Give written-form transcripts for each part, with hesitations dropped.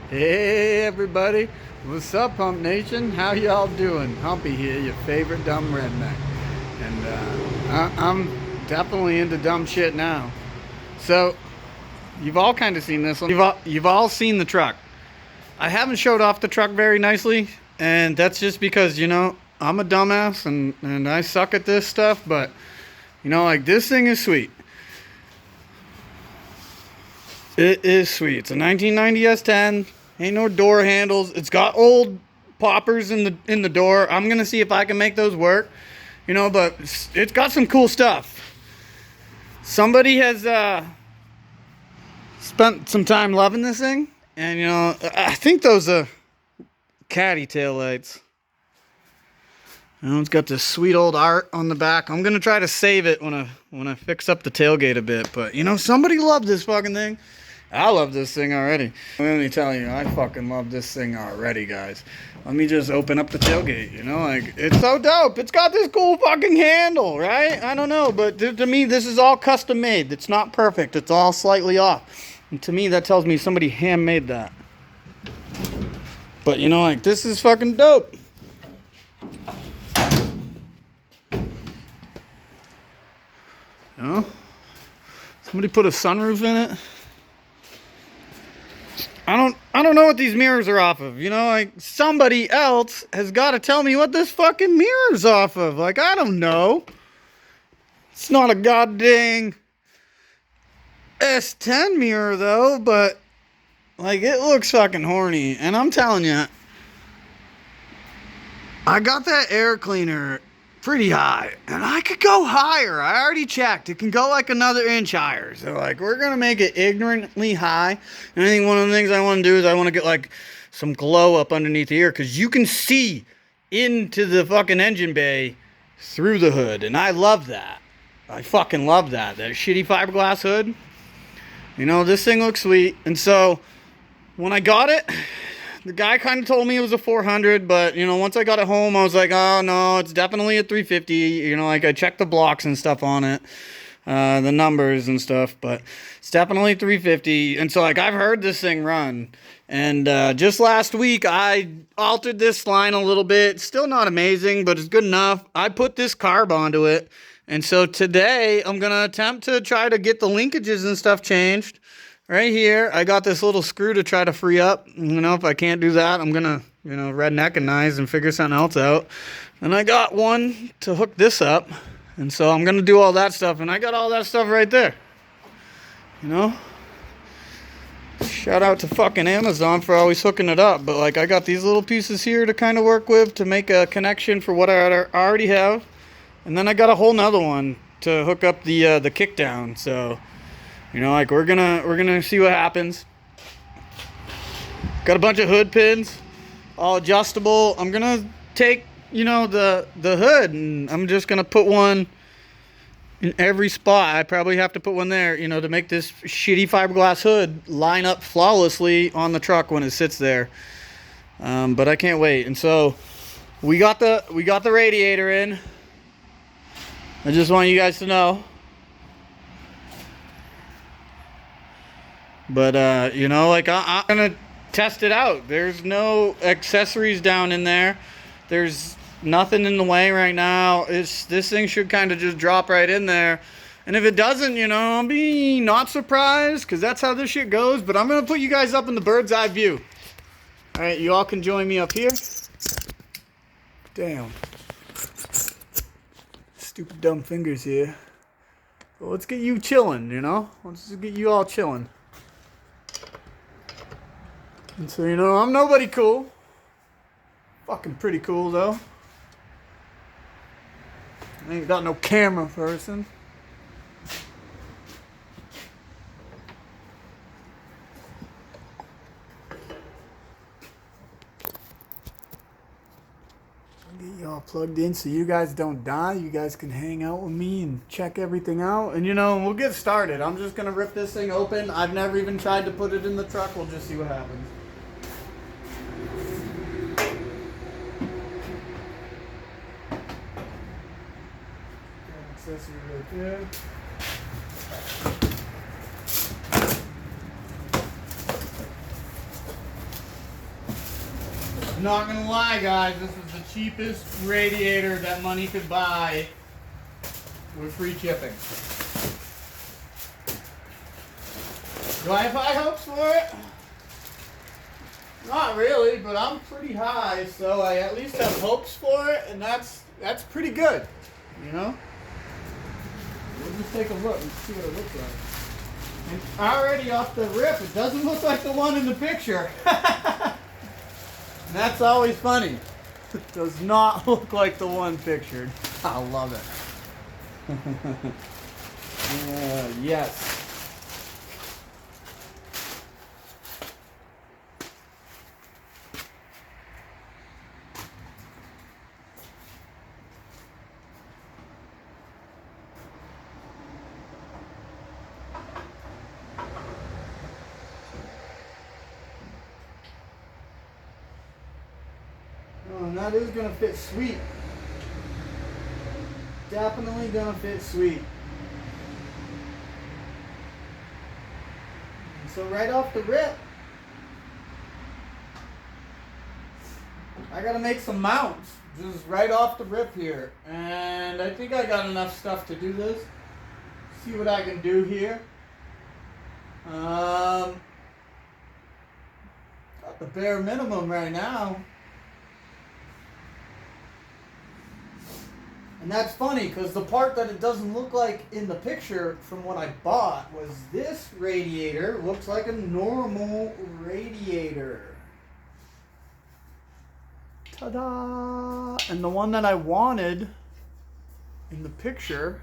Hey everybody, what's up Hump Nation? How y'all doing? Humpy here, your favorite dumb redneck. And I'm definitely into dumb shit now. So, you've all kind of seen this one. You've all seen the truck. I haven't showed off the truck very nicely, and that's just because, I'm a dumbass and I suck at this stuff, but, like this thing is sweet. It is sweet. It's a 1990 S10. Ain't no door handles. It's got old poppers in the door. I'm gonna see if I can make those work. But it's got some cool stuff. Somebody has spent some time loving this thing, and I think those are caddy tail lights. It's got this sweet old art on the back. I'm gonna try to save it when I fix up the tailgate a bit. But somebody loved this fucking thing. I love this thing already. Let me tell you, I fucking love this thing already, guys. Let me just open up the tailgate, it's so dope. It's got this cool fucking handle, right? I don't know, but to me, this is all custom made. It's not perfect. It's all slightly off. And to me, that tells me somebody handmade that. But, this is fucking dope. Somebody put a sunroof in it. I don't know what these mirrors are off of. Somebody else has got to tell me what this fucking mirror's off of. I don't know. It's not a goddamn S10 mirror though, but it looks fucking horny. And I'm telling you, I got that air cleaner pretty high, and I could go higher. I already checked. It can go another inch higher. So we're gonna make it ignorantly high. And I think one of the things I want to do is I want to get some glow up underneath here, because you can see into the fucking engine bay through the hood, and I love that. I fucking love that shitty fiberglass hood. This thing looks sweet. And so when I got it, the guy kind of told me it was a 400, but, once I got it home, I was like, oh, no, it's definitely a 350. I checked the blocks and stuff on it, the numbers and stuff, but it's definitely 350. And so, I've heard this thing run. And just last week, I altered this line a little bit. It's still not amazing, but it's good enough. I put this carb onto it. And so today, I'm going to attempt to try to get the linkages and stuff changed. Right here, I got this little screw to try to free up. If I can't do that, I'm going to, redneck and knives and figure something else out. And I got one to hook this up. And so I'm going to do all that stuff. And I got all that stuff right there. Shout out to fucking Amazon for always hooking it up. But, I got these little pieces here to kind of work with to make a connection for what I already have. And then I got a whole nother one to hook up the kickdown. So... we're gonna see what happens. Got a bunch of hood pins, all adjustable. I'm gonna take, the hood, and I'm just gonna put one in every spot. I probably have to put one there, to make this shitty fiberglass hood line up flawlessly on the truck when it sits there. But I can't wait. And so we got the radiator in. I just want you guys to know. But, I'm going to test it out. There's no accessories down in there. There's nothing in the way right now. This thing should kind of just drop right in there. And if it doesn't, I'll be not surprised, because that's how this shit goes. But I'm going to put you guys up in the bird's eye view. All right, you all can join me up here. Damn. Stupid dumb fingers here. Well, let's get you chilling, Let's just get you all chilling. And so, I'm nobody cool. Fucking pretty cool, though. I ain't got no camera person. I'll get y'all plugged in so you guys don't die. You guys can hang out with me and check everything out. And, we'll get started. I'm just going to rip this thing open. I've never even tried to put it in the truck. We'll just see what happens. Accessory right there. not gonna lie, guys, this is the cheapest radiator that money could buy with free shipping. Do I have high hopes for it? Not really, but I'm pretty high, so I at least have hopes for it, and that's pretty good, you know? We'll just take a look and see what it looks like. And already off the rip, it doesn't look like the one in the picture. That's always funny. It does not look like the one pictured. I love it. Yes. Oh, and that is gonna fit sweet. Definitely gonna fit sweet. And so right off the rip, I gotta make some mounts. Just right off the rip here. And I think I got enough stuff to do this. See what I can do here. Got the bare minimum right now. And that's funny because the part that it doesn't look like in the picture from what I bought was this radiator. Looks like a normal radiator. Ta-da! And the one that I wanted in the picture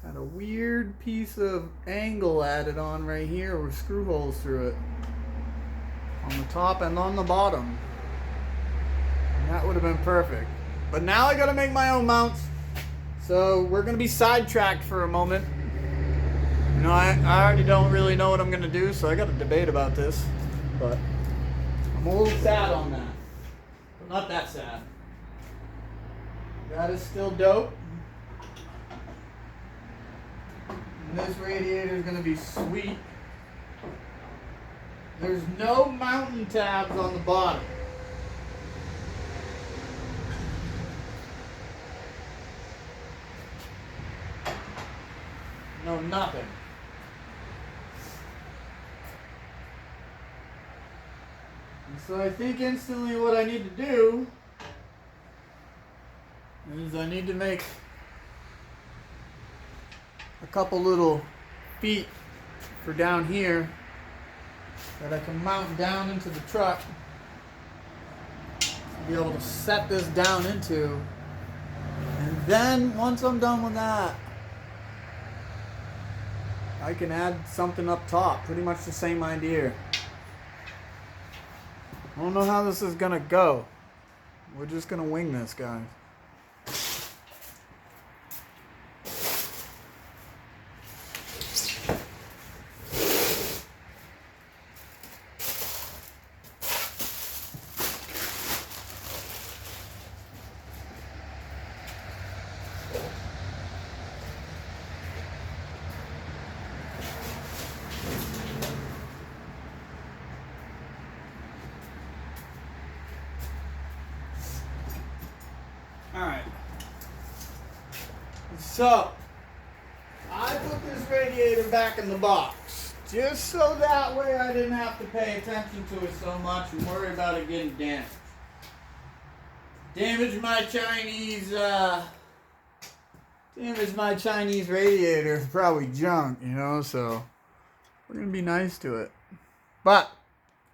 had a weird piece of angle added on right here with screw holes through it. On the top and on the bottom. And that would have been perfect. But now I gotta make my own mounts. So we're gonna be sidetracked for a moment. You know, I already don't really know what I'm gonna do, so I gotta debate about this. But I'm a little sad on that. But not that sad. That is still dope. And this radiator is gonna be sweet. There's no mountain tabs on the bottom. No, nothing. And so I think instantly what I need to do is I need to make a couple little feet for down here that I can mount down into the truck to be able to set this down into. And then once I'm done with that, I can add something up top. Pretty much the same idea. I don't know how this is gonna go. We're just gonna wing this, guys. Alright. So, I put this radiator back in the box. Just so that way I didn't have to pay attention to it so much and worry about it getting damaged. Damaged my Chinese radiator. It's probably junk, you know, so we're gonna be nice to it. But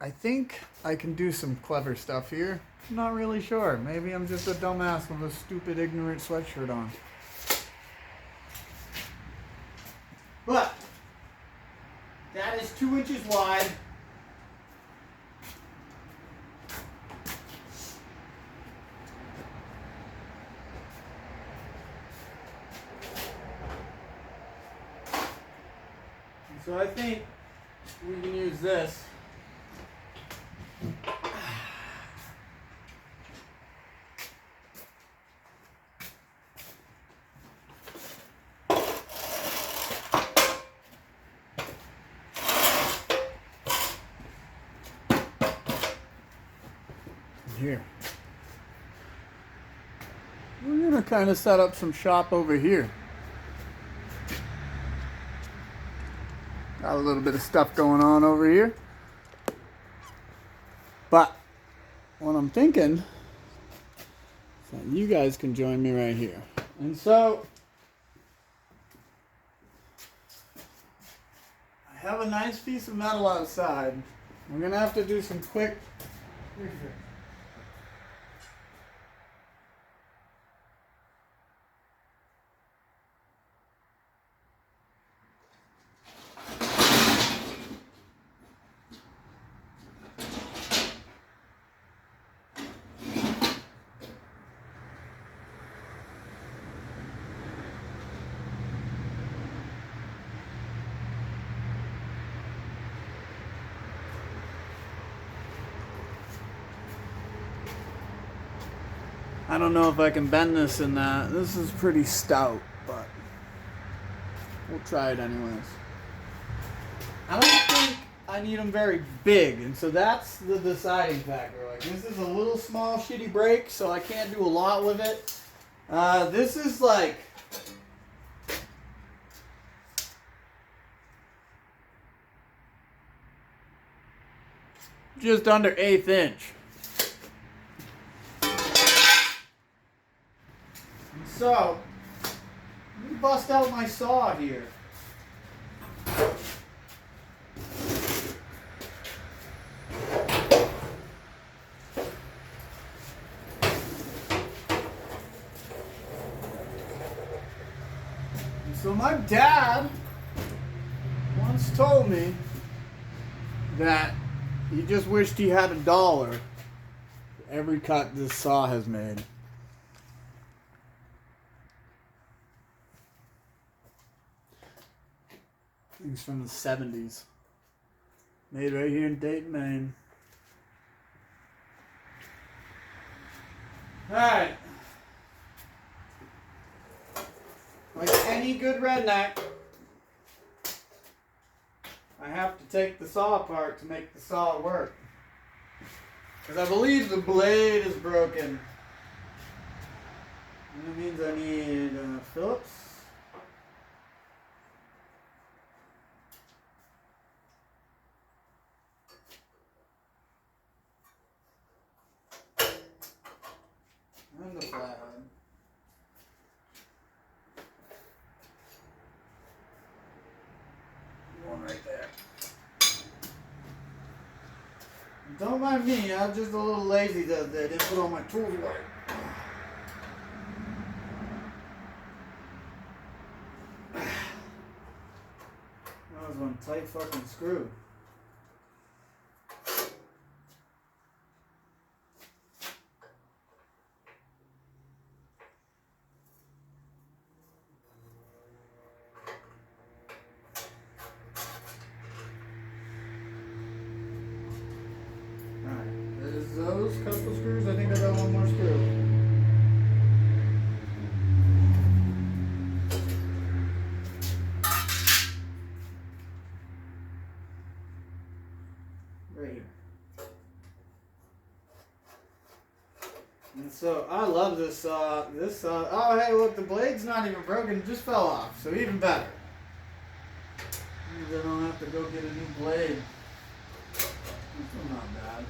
I think I can do some clever stuff here. I'm not really sure. Maybe I'm just a dumbass with a stupid, ignorant sweatshirt on. But that is 2 inches wide. And so I think we can use this. here. We're gonna kind of set up some shop over here. Got a little bit of stuff going on over here. But what I'm thinking is that you guys can join me right here. And so I have a nice piece of metal outside. We're gonna have to do some quick. I don't know if I can bend this in that. This is pretty stout, but we'll try it anyways. I don't think I need them very big, and so that's the deciding factor. Like, this is a little small shitty brake, so I can't do a lot with it. This is like just under 1/8 inch. So, let me bust out my saw here. And so my dad once told me that he just wished he had $1 for every cut this saw has made. Things from the 70s. Made right here in Dayton, Maine. Alright. Like any good redneck, I have to take the saw apart to make the saw work. Because I believe the blade is broken. And that means I need Phillips. And the flathead. One right there. Don't mind me, I'm just a little lazy that day. I didn't put all my tools away. That was one tight fucking screw. Those couple screws, I think I got one more screw. Right here. And so I love this saw. Oh hey, look, the blade's not even broken, it just fell off, so even better. Means I don't have to go get a new blade. That's not bad.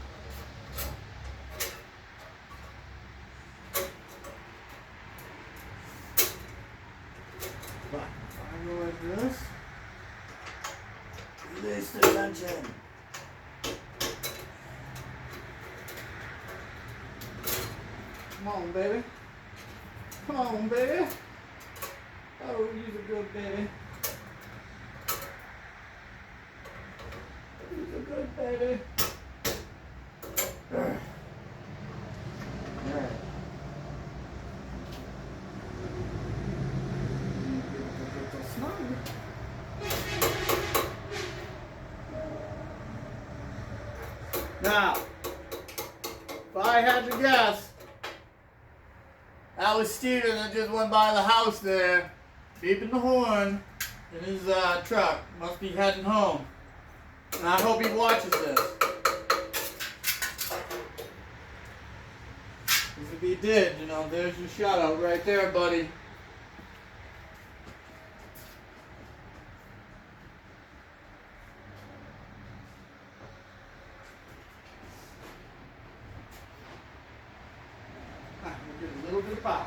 But if I go like this, release the tension. Come on, baby. Come on, baby. Oh, you're a good baby. You're a good baby. Alright. Now, if I had to guess, that was Steven that just went by the house there, beeping the horn in his truck. Must be heading home. And I hope he watches this. did. You know, there's your shout out right there, buddy. We'll get a little bit of power.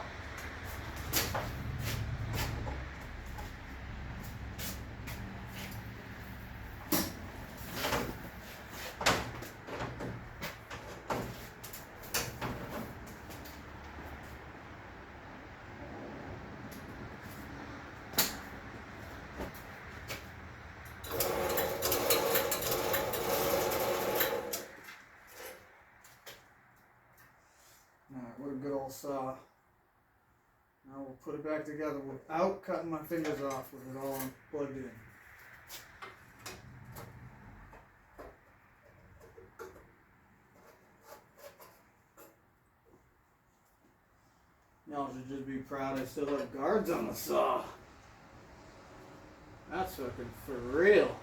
Alright, what a good old saw. Now we'll put it back together without cutting my fingers off with it all plugged in. Y'all should just be proud I still have guards on the saw. That's fucking for real.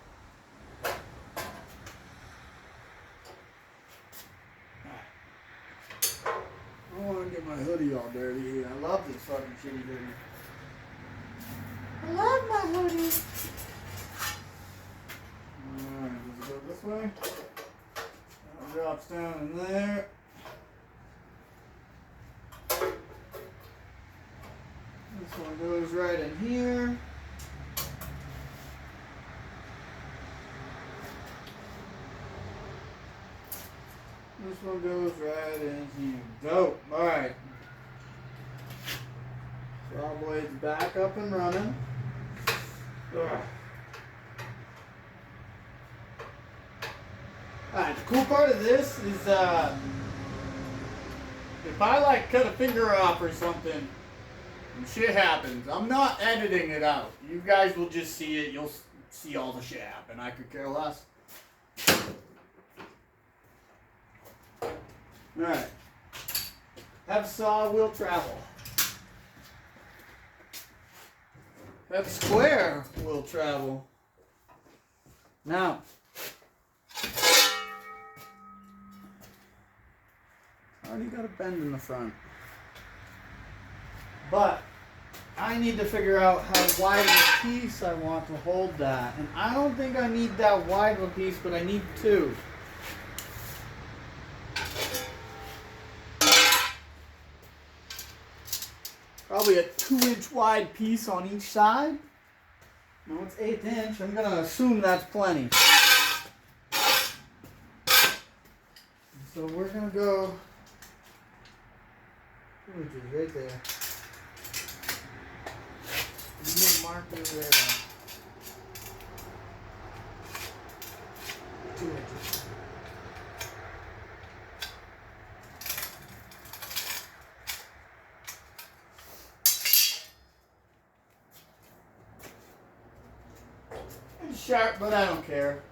I don't want to get my hoodie all dirty. I love this fucking shitty hoodie. I love my hoodie. Alright, does it go this way? That drops down in there. This one goes right in here. This one goes right in here. Dope. Alright. Saw blades back up and running. Alright, the cool part of this is if I like cut a finger off or something and shit happens, I'm not editing it out. You guys will just see it. You'll see all the shit happen. I could care less. Alright. Have saw will travel. Have square will travel. Now, already got a bend in the front. But I need to figure out how wide of a piece I want to hold that. And I don't think I need that wide of a piece, but I need two. Probably a 2-inch wide piece on each side. No, it's 1/8 inch. I'm going to assume that's plenty. So we're going to go 2 inches right there. You make markers there. 2 inches. Sharp, but I don't care.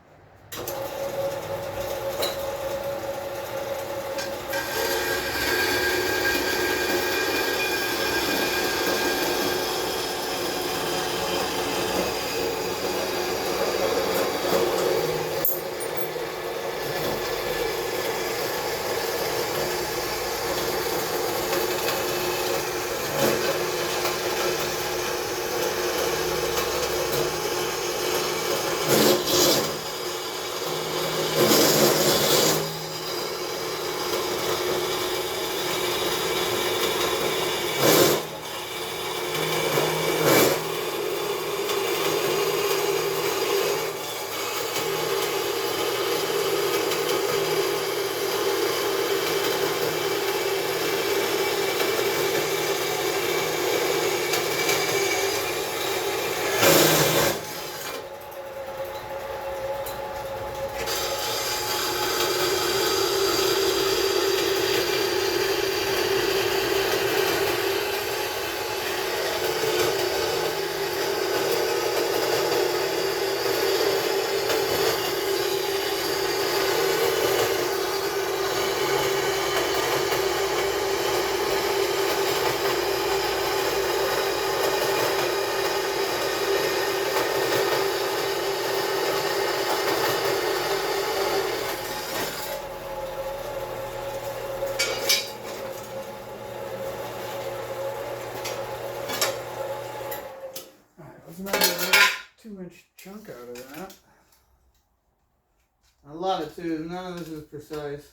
too. None of this is precise.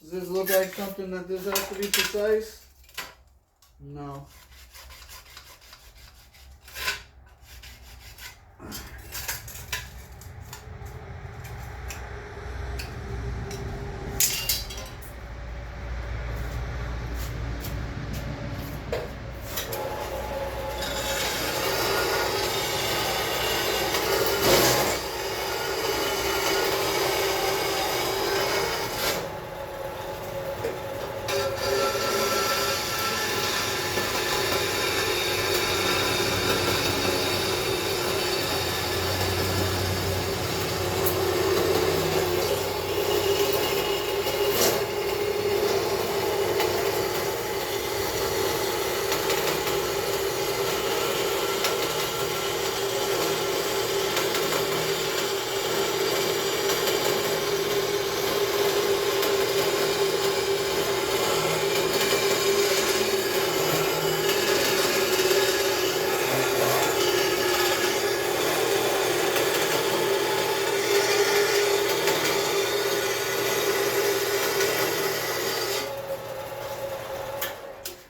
Does this look like something that this has to be precise? No.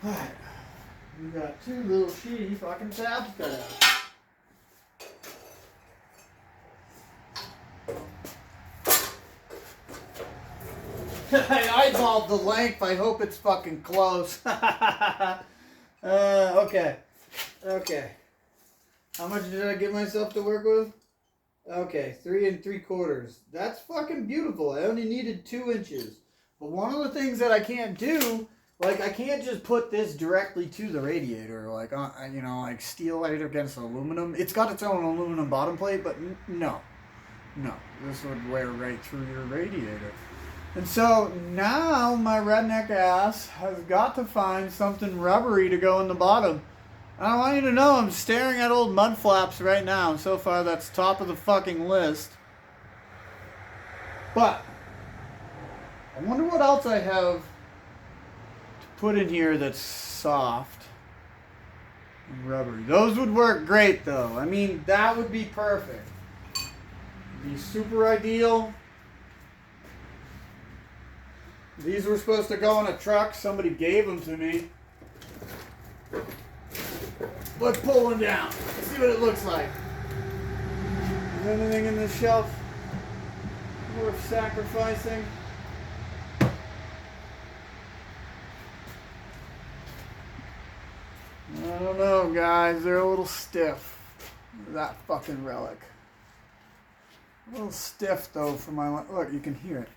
Alright, we got two little shitty fucking tabs cut out. I eyeballed the length, I hope it's fucking close. Okay. Okay. How much did I get myself to work with? Okay, 3 3/4. That's fucking beautiful. I only needed 2 inches. But one of the things that I can't do, like, I can't just put this directly to the radiator, like, you know, like steel it against aluminum. It's got its own aluminum bottom plate, but no. No, this would wear right through your radiator. And so now my redneck ass has got to find something rubbery to go in the bottom. I want you to know I'm staring at old mud flaps right now. So far that's top of the fucking list. But I wonder what else I have to put in here that's soft and rubbery. Those would work great though. I mean, that would be perfect. Be super ideal. These were supposed to go in a truck. Somebody gave them to me. Let's pull one down. See what it looks like. Is there anything in this shelf worth sacrificing? I don't know, guys. They're a little stiff. That fucking relic. A little stiff, though, for my... Look, you can hear it.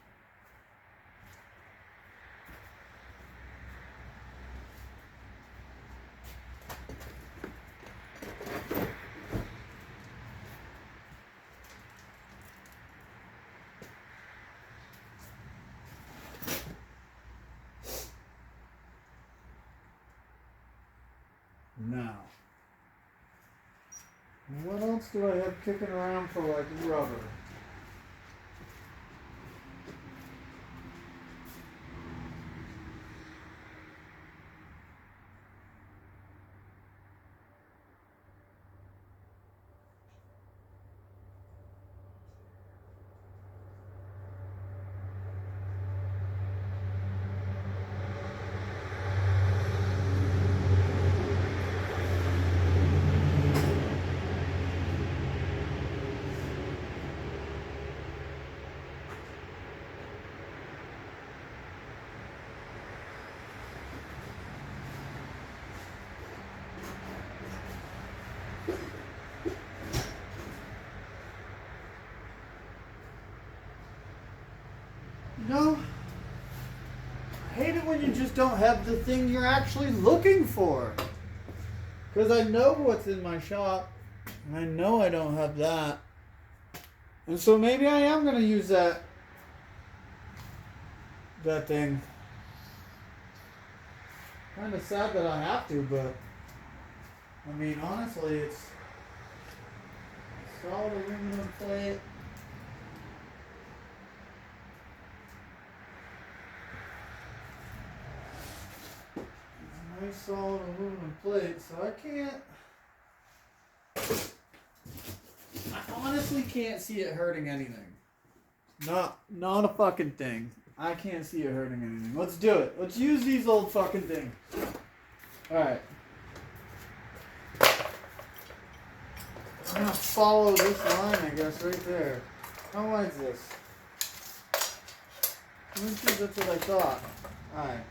Now, what else do I have kicking around for, like, rubber? You know, I hate it when you just don't have the thing you're actually looking for. Because I know what's in my shop, and I know I don't have that. And so maybe I am going to use that thing. Kind of sad that I have to, but I mean, honestly, it's solid aluminum plate. Nice solid aluminum plate, so I honestly can't see it hurting anything. Not a fucking thing. I can't see it hurting anything. Let's do it. Let's use these old fucking things. Alright. I'm gonna follow this line, I guess, right there. How wide is this? 2 inches, that's what I thought. Alright.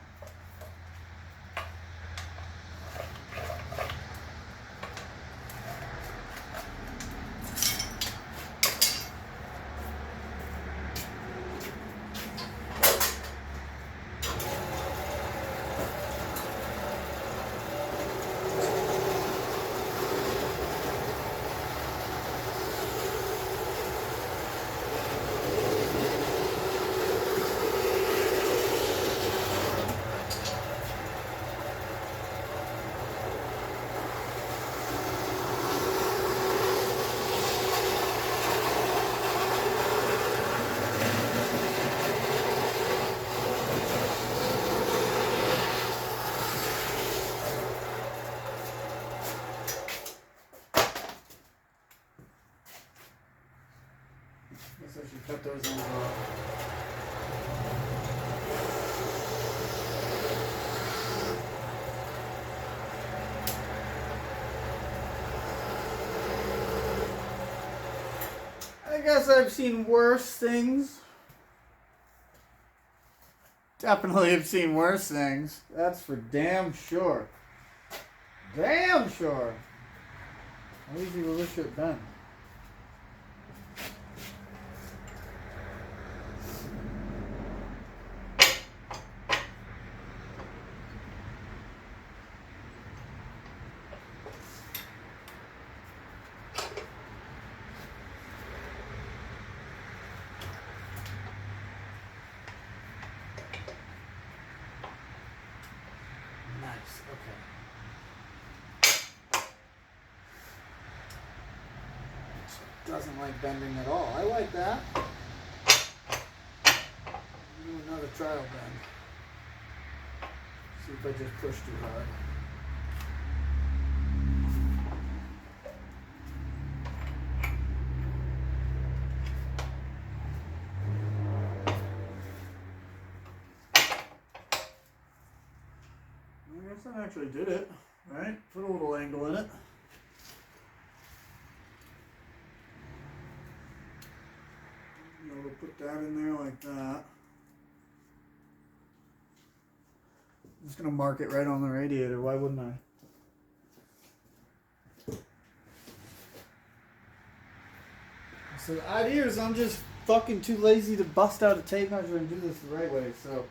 Guess I should cut those ends off. I guess I've seen worse things. Definitely have seen worse things. That's for damn sure. Damn sure. How easy will this shit bend? Nice, okay. Doesn't like bending at all. I like that. Do another trial bend. See if I just push too hard. I guess that actually did it, right? Put a little angle in it. You know, to put that in there like that. I'm just gonna mark it right on the radiator. Why wouldn't I? So the idea is I'm just fucking too lazy to bust out a tape measure and do this the right way. So.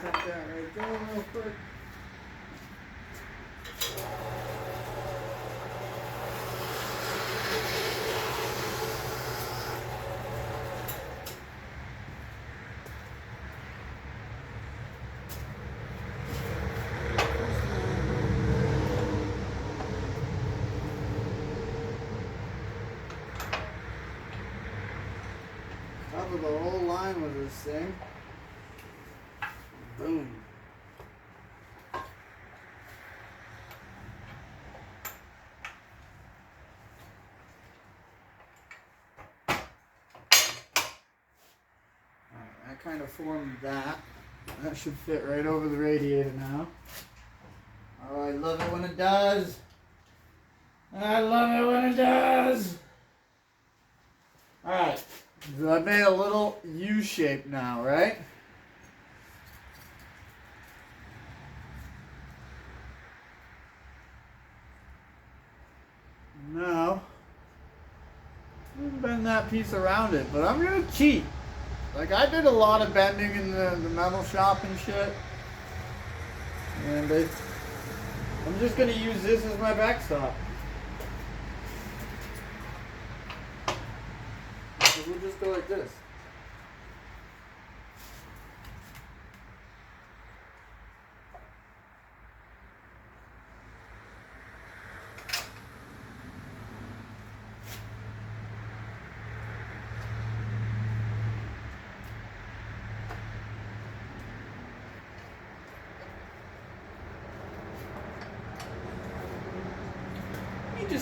Set that right there real quick. Cover the whole line with this thing. Boom. Alright, I kind of formed that. That should fit right over the radiator now. Oh, I love it when it does. I love it when it does. Alright, so I made a little U shape now, right? Now, I'm gonna bend that piece around it, but I'm gonna cheat. Like, I did a lot of bending in the metal shop and shit. And I'm just gonna use this as my backstop. So we'll just go like this.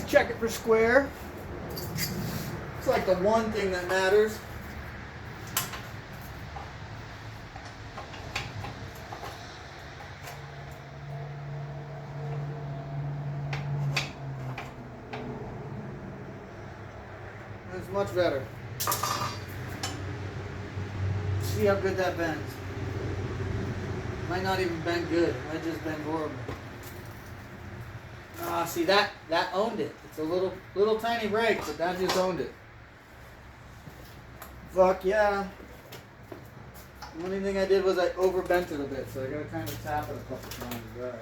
always check it for square. It's like the one thing that matters. That's much better. See how good that bends. Might not even bend good. It might just bend horrible. Ah, see that owned it. It's a little tiny break, but that just owned it. Fuck yeah. The only thing I did was I overbent it a bit, so I gotta kind of tap it a couple times. Right.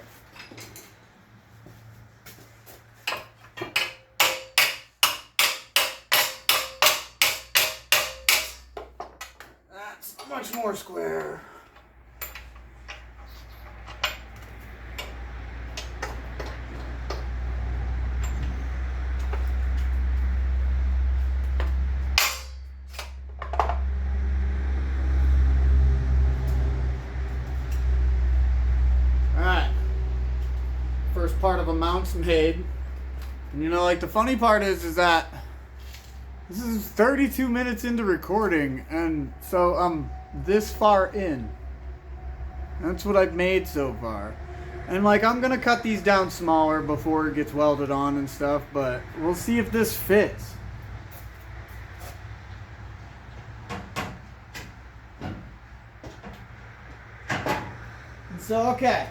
That's much more square. First part of a mount's made. And you know, like the funny part is that this is 32 minutes into recording, and so I'm this far in. That's what I've made so far. And like I'm gonna cut these down smaller before it gets welded on and stuff, but we'll see if this fits. And so okay.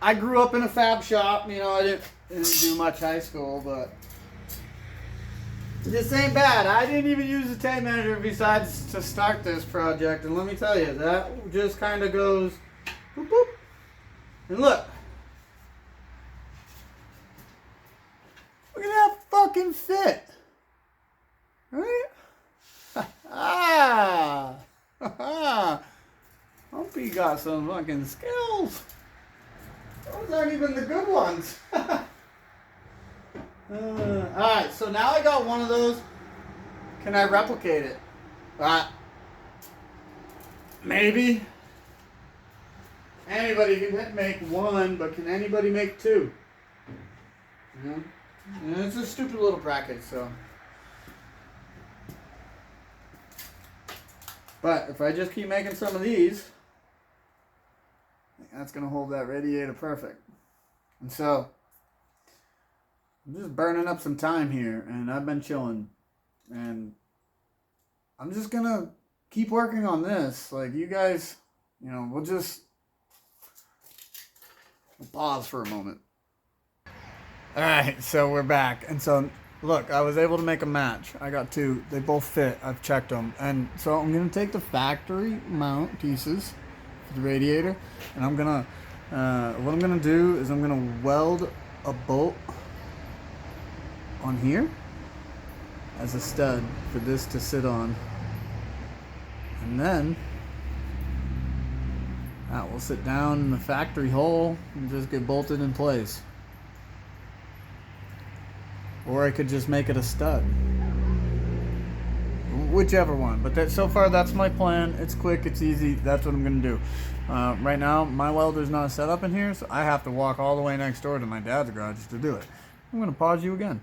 I grew up in a fab shop, you know, I didn't do much high school, but this ain't bad. I didn't even use a tape measure besides to start this project, and let me tell you, that just kind of goes boop boop. And look at that fucking fit, right? Hope he got some fucking skills. Those aren't even the good ones. Alright, so now I got one of those. Can I replicate it? Maybe. Anybody can make one, but can anybody make two? You know? And it's a stupid little bracket, so. But if I just keep making some of these, that's going to hold that radiator perfect. And so, I'm just burning up some time here, and I've been chilling. And I'm just going to keep working on this. Like, you guys, you know, we'll pause for a moment. Alright, so we're back. And so, look, I was able to make a match. I got two. They both fit. I've checked them. And so I'm going to take the factory mount pieces, the radiator, and I'm gonna what I'm gonna do is I'm gonna weld a bolt on here as a stud for this to sit on, and then that will sit down in the factory hole and just get bolted in place. Or I could just make it a stud. Whichever one, but so far that's my plan. It's quick, it's easy, that's what I'm gonna do. Right now my welder's not set up in here, so I have to walk all the way next door to my dad's garage to do it. I'm gonna pause you again.